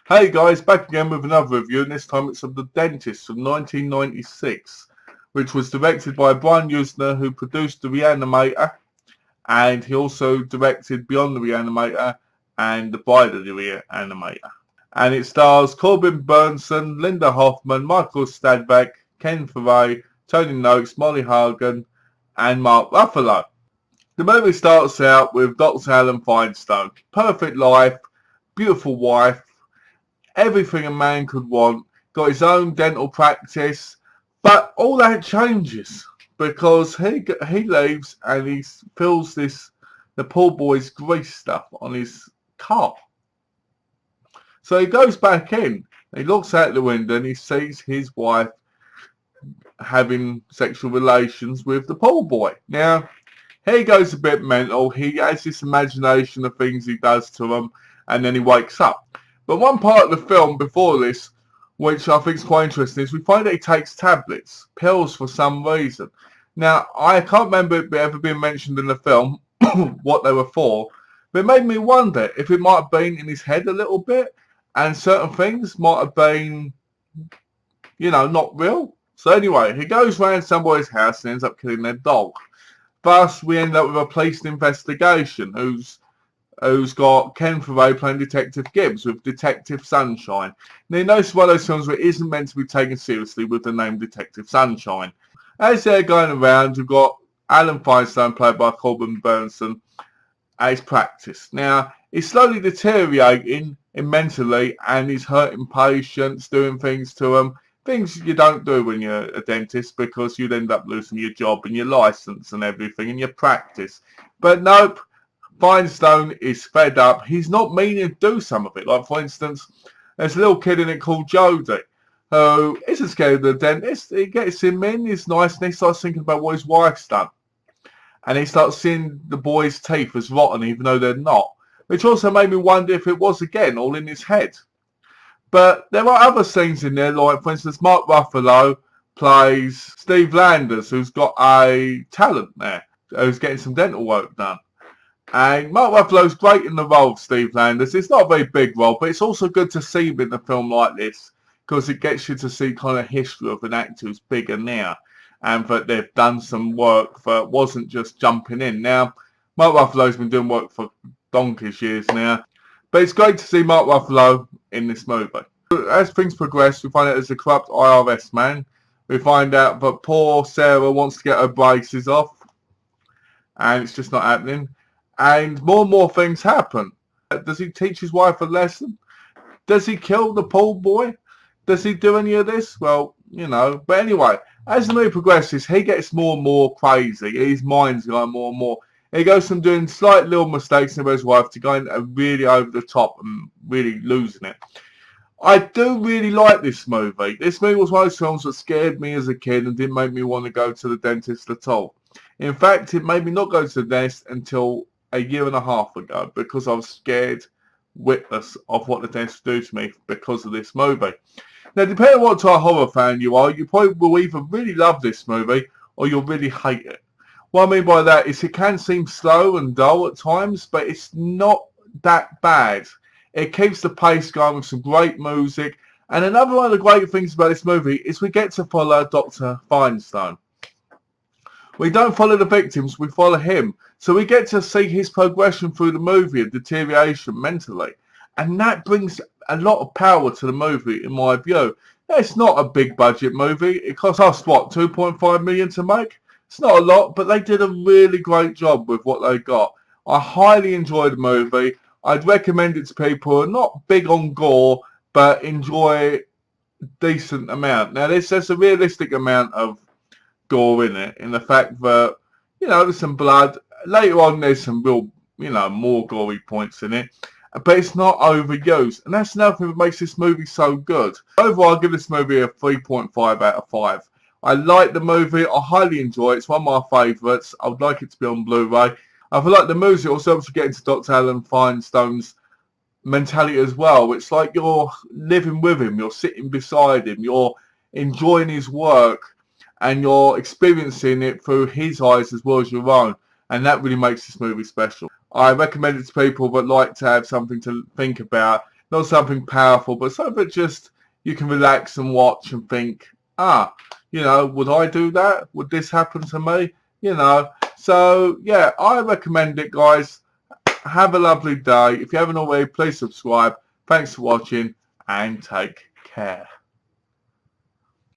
Hey guys, back again with another review, and this time it's of The Dentist from 1996, which was directed by Brian Usner, who produced The Reanimator, and he also directed Beyond the Reanimator and The Bride of the Reanimator. And it stars Corbin Bernsen, Linda Hoffman, Michael Stadbeck, Ken Foray, Tony Noakes, Molly Hagan, and Mark Ruffalo. The movie starts out with Dr. Alan Feinstein. Perfect life, beautiful wife, everything a man could want, got his own dental practice, but all that changes because he leaves and he feels the poor boy's grease stuff on his car. So he goes back in, he looks out the window and he sees his wife having sexual relations with the poor boy. Now, he goes a bit mental, he has this imagination of things he does to him, and then he wakes up. But one part of the film before this, which I think is quite interesting, is we find that he takes tablets, pills for some reason. Now, I can't remember it ever being mentioned in the film what they were for, but it made me wonder if it might have been in his head a little bit, and certain things might have been, not real. So anyway, he goes round somebody's house and ends up killing their dog. Thus, we end up with a police investigation who's got Ken Foray playing Detective Gibbs with Detective Sunshine. Now, you know, it's one of those films where it isn't meant to be taken seriously with the name Detective Sunshine. As they're going around, you've got Alan Feinstein, played by Corbin Bernsen, at his practice. Now, he's slowly deteriorating mentally and he's hurting patients, doing things to them. Things you don't do when you're a dentist because you'd end up losing your job and your license and everything and your practice. But nope. Feinstein is fed up. He's not meaning to do some of it. Like, for instance, there's a little kid in it called Jody who isn't scared of the dentist. He gets him in, he's nice, and he starts thinking about what his wife's done. And he starts seeing the boy's teeth as rotten, even though they're not. Which also made me wonder if it was, again, all in his head. But there are other scenes in there, like, for instance, Mark Ruffalo plays Steve Landers, who's got a talent there, who's getting some dental work done. And Mark Ruffalo's great in the role of Steve Landers. It's not a very big role, but it's also good to see him in a film like this because it gets you to see kind of history of an actor who's bigger now and that they've done some work that wasn't just jumping in. Now, Mark Ruffalo's been doing work for donkey's years now, but it's great to see Mark Ruffalo in this movie. As things progress, we find out there's a corrupt IRS man. We find out that poor Sarah wants to get her braces off and it's just not happening. And more things happen. Does he teach his wife a lesson? Does he kill the poor boy? Does he do any of this? Well, But anyway, as the movie progresses, he gets more and more crazy. His mind's going more and more. He goes from doing slight little mistakes with his wife to going really over the top and really losing it. I do really like this movie. This movie was one of those films that scared me as a kid and didn't make me want to go to the dentist at all. In fact, it made me not go to the dentist until a year and a half ago because I was scared witless of what the dentist would do to me because of this movie. Now, depending on what type of horror fan you are, you probably will either really love this movie or you'll really hate it. What I mean by that is it can seem slow and dull at times, but it's not that bad. It keeps the pace going with some great music. And another one of the great things about this movie is we get to follow Dr. Feinstein. We don't follow the victims, we follow him. So we get to see his progression through the movie and deterioration mentally. And that brings a lot of power to the movie, in my view. It's not a big budget movie. It cost us, what, 2.5 million to make? It's not a lot, but they did a really great job with what they got. I highly enjoyed the movie. I'd recommend it to people who are not big on gore, but enjoy a decent amount. Now, there's a realistic amount of gore in it, in the fact that, there's some blood. Later on, there's some real, more gory points in it. But it's not overused. And that's another thing that makes this movie so good. Overall, I'll give this movie a 3.5 out of 5. I like the movie. I highly enjoy it. It's one of my favourites. I would like it to be on Blu-ray. I feel like the music also helps to get into Dr. Alan Feinstein's mentality as well. It's like you're living with him. You're sitting beside him. You're enjoying his work. And you're experiencing it through his eyes as well as your own. And that really makes this movie special. I recommend it to people that like to have something to think about, not something powerful, but something that just you can relax and watch and think, you know, would I do that? Would this happen to me? You know, so yeah, I recommend it, guys. Have a lovely day. If you haven't already, please subscribe. Thanks for watching and take care.